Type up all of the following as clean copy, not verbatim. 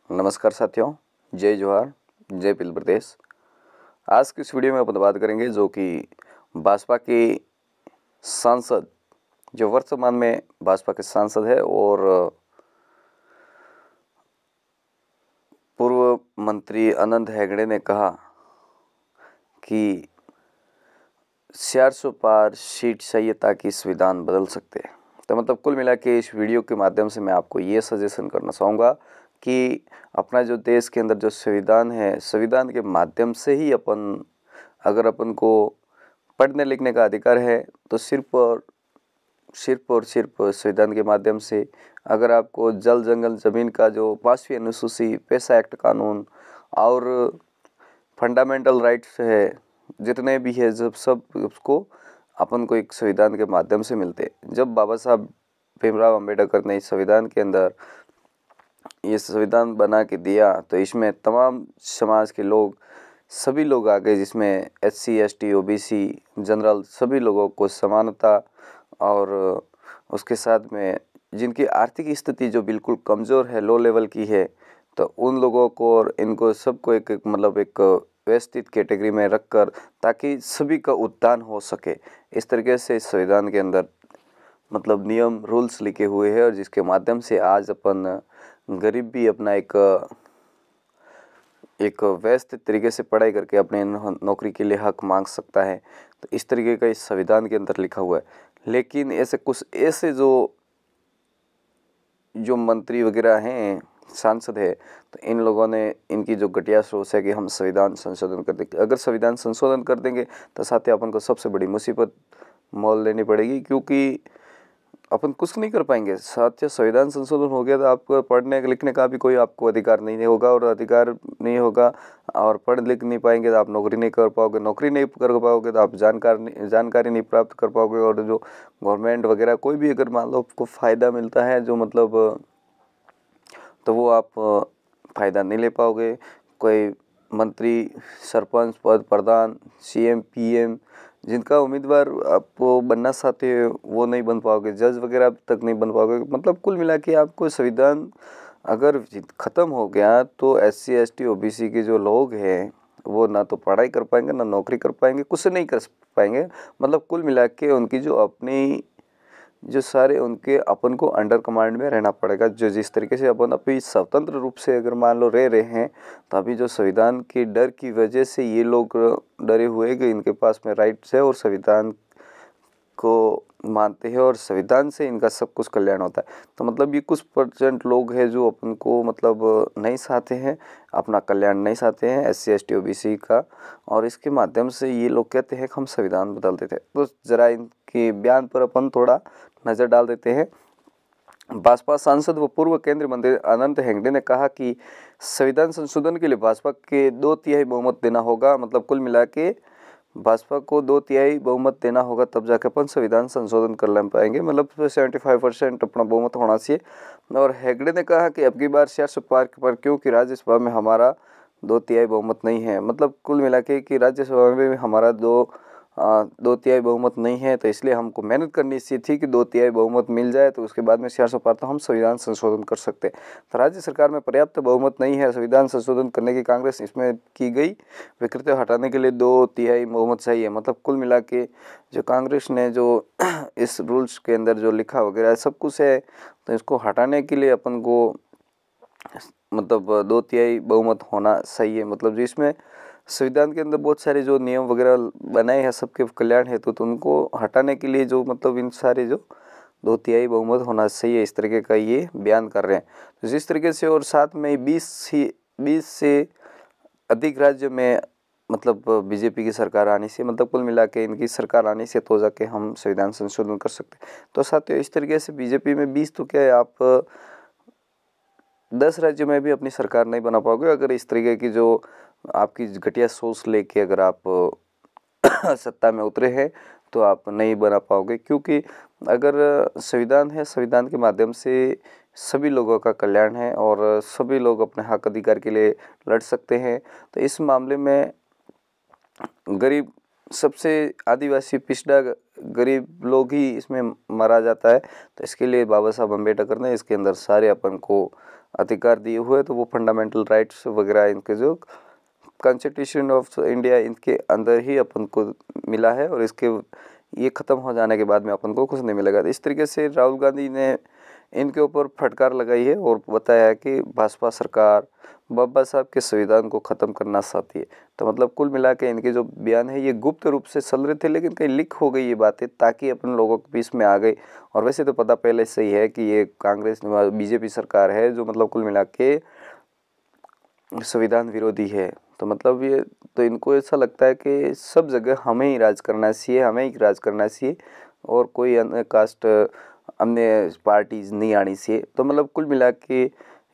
नमस्कार साथियों, जय जोहार, जय पील प्रदेश। आज की इस वीडियो में अपन बात करेंगे जो कि भाजपा के सांसद, जो वर्तमान में भाजपा के सांसद है और पूर्व मंत्री अनंत हेगड़े ने कहा कि 400 पार सीट चाहिए ताकि संविधान बदल सकते हैं। तो मतलब कुल मिला के इस वीडियो के माध्यम से मैं आपको ये सजेशन करना चाहूँगा कि अपना जो देश के अंदर जो संविधान है, संविधान के माध्यम से ही अगर अपन को पढ़ने लिखने का अधिकार है तो सिर्फ और सिर्फ संविधान के माध्यम से। अगर आपको जल जंगल ज़मीन का जो 5वीं अनुसूची, पैसा एक्ट कानून और फंडामेंटल राइट्स है, जितने भी है जब सब उसको अपन को एक संविधान के माध्यम से मिलते। जब बाबा साहब भीमराव अंबेडकर ने इस संविधान के अंदर ये संविधान बना के दिया तो इसमें तमाम समाज के लोग, सभी लोग आ गए, जिसमें SC ST OBC जनरल सभी लोगों को समानता, और उसके साथ में जिनकी आर्थिक स्थिति जो बिल्कुल कमज़ोर है, लो लेवल की है, तो उन लोगों को और इनको सबको एक व्यवस्थित कैटेगरी में रखकर ताकि सभी का उत्थान हो सके। इस तरीके से इस संविधान के अंदर नियम रूल्स लिखे हुए हैं, और जिसके माध्यम से आज अपन गरीब भी अपना एक व्यवस्थित तरीके से पढ़ाई करके अपने नौकरी के लिए हक मांग सकता है। तो इस तरीके का इस संविधान के अंदर लिखा हुआ है। लेकिन ऐसे जो मंत्री वगैरह हैं, सांसद है, तो इन लोगों ने इनकी जो घटिया सोच है कि हम संविधान संशोधन कर देंगे। अगर संविधान संशोधन कर देंगे तो साथ ही अपन को सबसे बड़ी मुसीबत मोल लेनी पड़ेगी, क्योंकि अपन कुछ नहीं कर पाएंगे। साथ संविधान संशोधन हो गया तो आपको पढ़ने लिखने का भी कोई आपको अधिकार नहीं होगा, और अधिकार नहीं होगा और पढ़ लिख नहीं पाएंगे तो आप नौकरी नहीं कर पाओगे, नौकरी नहीं कर पाओगे तो आप जानकारी नहीं प्राप्त कर पाओगे, और जो गवर्नमेंट वगैरह कोई भी अगर मान लो आपको फ़ायदा मिलता है जो तो वो आप फ़ायदा नहीं ले पाओगे। कोई मंत्री, सरपंच पद, प्रधान, CM PM जिनका उम्मीदवार आप बनना चाहते हो वो नहीं बन पाओगे, जज वगैरह तक नहीं बन पाओगे। कुल मिला के आपको संविधान अगर ख़त्म हो गया तो SC ST OBC के जो लोग हैं वो ना तो पढ़ाई कर पाएंगे, ना नौकरी कर पाएंगे, कुछ नहीं कर पाएंगे। कुल मिला के उनकी जो सारे उनके अपन को अंडर कमांड में रहना पड़ेगा। जो जिस तरीके से अपन अभी स्वतंत्र रूप से अगर मान लो रह रहे हैं, तो अभी जो संविधान के डर की वजह से ये लोग डरे हुए कि इनके पास में राइट्स है और संविधान को मानते हैं और संविधान से इनका सब कुछ कल्याण होता है। तो ये कुछ % लोग हैं जो अपन को नहीं चाहते हैं, अपना कल्याण नहीं चाहते हैं SC ST OBC का, और इसके माध्यम से ये लोग कहते हैं कि हम संविधान बदल देते हैं। तो ज़रा इनके बयान पर अपन थोड़ा नज़र डाल देते हैं। भाजपा सांसद व पूर्व केंद्रीय मंत्री अनंत हेगड़े ने कहा कि संविधान संशोधन के लिए भाजपा के 2/3 बहुमत देना होगा। कुल मिला के भाजपा को 2/3 बहुमत देना होगा, तब जाकर अपन संविधान संशोधन कर पाएंगे। 75% अपना बहुमत होना चाहिए। और हेगड़े ने कहा कि अब की बार 400 पार पर, क्योंकि राज्यसभा में हमारा 2/3 बहुमत नहीं है। कुल मिला के कि राज्यसभा में हमारा 2/3 बहुमत नहीं है, तो इसलिए हमको मेहनत करनी चाहिए थी कि 2/3 बहुमत मिल जाए, तो उसके बाद में 400 पार तो हम संविधान संशोधन कर सकते। तो राज्य सरकार में पर्याप्त बहुमत नहीं है संविधान संशोधन करने की। कांग्रेस इसमें की गई विकृति हटाने के लिए 2/3 बहुमत चाहिए। कुल मिला के जो कांग्रेस ने जो इस रूल्स के अंदर जो लिखा वगैरह सब कुछ है, तो इसको हटाने के लिए अपन को 2/3 बहुमत होना सही है। जिसमें संविधान के अंदर बहुत सारे जो नियम वगैरह बनाए हैं सबके कल्याण हेतु, तो उनको हटाने के लिए जो इन सारे जो 2/3 बहुमत होना चाहिए, इस तरीके का ये बयान कर रहे हैं। तो जिस तरीके से, और साथ में 20 से अधिक राज्य में बीजेपी की सरकार आने से, कुल मिला के इनकी सरकार आने से तो जाके हम संविधान संशोधन कर सकते। तो साथियों, इस तरीके से बीजेपी में 20 तो क्या है, आप 10 राज्यों में भी अपनी सरकार नहीं बना पाओगे अगर इस तरीके की जो आपकी घटिया सोच लेके अगर आप सत्ता में उतरे हैं तो आप नहीं बना पाओगे। क्योंकि अगर संविधान है, संविधान के माध्यम से सभी लोगों का कल्याण है और सभी लोग अपने हक अधिकार के लिए लड़ सकते हैं। तो इस मामले में गरीब, सबसे आदिवासी पिछड़ा गरीब लोग ही इसमें मारा जाता है। तो इसके लिए बाबा साहब अम्बेडकर ने इसके अंदर सारे अपन को अधिकार दिए हुए, तो वो फंडामेंटल राइट्स वगैरह इनके जो कॉन्स्टिट्यूशन ऑफ इंडिया इनके अंदर ही अपन को मिला है, और इसके ये ख़त्म हो जाने के बाद में अपन को कुछ नहीं मिलेगा। इस तरीके से राहुल गांधी ने इनके ऊपर फटकार लगाई है और बताया है कि भाजपा सरकार बाबा साहब के संविधान को ख़त्म करना चाहती है। तो मतलब कुल मिला के इनके जो बयान है ये गुप्त रूप से चल रहे थे, लेकिन कहीं लीक हो गई ये बातें ताकि अपन लोगों के बीच में आ गई। और वैसे तो पता पहले से ही है कि ये कांग्रेस बीजेपी सरकार है जो मतलब कुल मिला के संविधान विरोधी है। तो मतलब ये तो इनको ऐसा लगता है कि सब जगह हमें ही राज करना चाहिए, हमें ही राज करना चाहिए और कोई अन्य कास्ट अन्य पार्टीज नहीं आनी चाहिए। तो मतलब कुल मिला के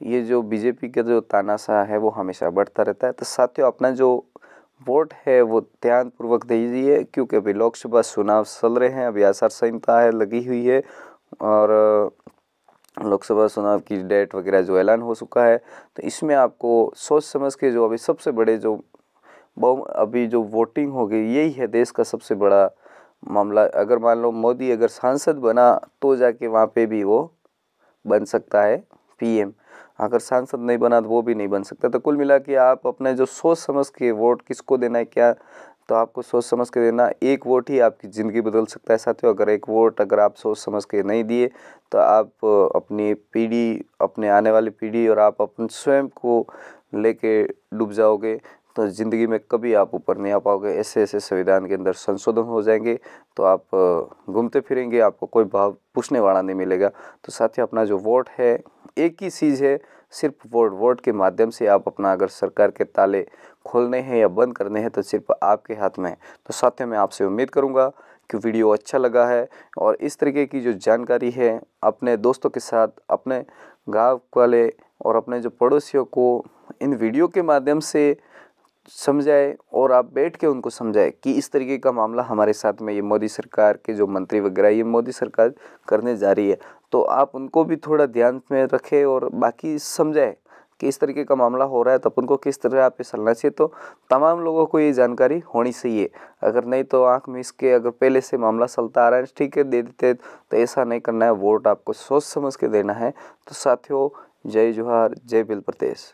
ये जो बीजेपी का जो तानाशाह है वो हमेशा बढ़ता रहता है। तो साथियों, अपना जो वोट है वो ध्यानपूर्वक दीजिए, क्योंकि अभी लोकसभा चुनाव चल रहे हैं, अभी आचार संहिता है लगी हुई है और लोकसभा चुनाव की डेट वगैरह जो ऐलान हो चुका है। तो इसमें आपको सोच समझ के जो अभी सबसे बड़े जो अभी जो वोटिंग होगी यही है देश का सबसे बड़ा मामला। अगर मान लो मोदी अगर सांसद बना तो जाके वहाँ पे भी वो बन सकता है पीएम, अगर सांसद नहीं बना तो वो भी नहीं बन सकता। तो कुल मिला के आप अपने जो सोच समझ के वोट किसको देना है क्या, तो आपको सोच समझ के देना। एक वोट ही आपकी ज़िंदगी बदल सकता है साथियों। अगर एक वोट अगर आप सोच समझ के नहीं दिए तो आप अपनी पीढ़ी, अपने आने वाली पीढ़ी और आप अपन स्वयं को लेके डूब जाओगे। तो ज़िंदगी में कभी आप ऊपर नहीं आ पाओगे। ऐसे ऐसे संविधान के अंदर संशोधन हो जाएंगे तो आप घूमते फिरेंगे, आपको कोई भाव पूछने वाला नहीं मिलेगा। तो साथियों, अपना जो वोट है एक ही चीज़ है, सिर्फ वोट के माध्यम से आप अपना अगर सरकार के ताले खोलने हैं या बंद करने हैं तो सिर्फ आपके हाथ में है। तो साथियों, मैं आपसे उम्मीद करूंगा कि वीडियो अच्छा लगा है और इस तरीके की जो जानकारी है अपने दोस्तों के साथ, अपने गाँव वाले और अपने जो पड़ोसियों को इन वीडियो के माध्यम से समझाए और आप बैठ के उनको समझाए कि इस तरीके का मामला हमारे साथ में ये मोदी सरकार के जो मंत्री वगैरह ये मोदी सरकार करने जा रही है। तो आप उनको भी थोड़ा ध्यान में रखें और बाकी समझाए कि इस तरीके का मामला हो रहा है तो अपन को किस तरह पे चलना चाहिए। तो तमाम लोगों को ये जानकारी होनी चाहिए। अगर नहीं तो आँख में इसके अगर पहले से मामला चलता आ रहा है ठीक है दे देते, तो ऐसा नहीं करना है। वोट आपको सोच समझ के देना है। तो साथियों, जय जोहार, जय बिल प्रदेश।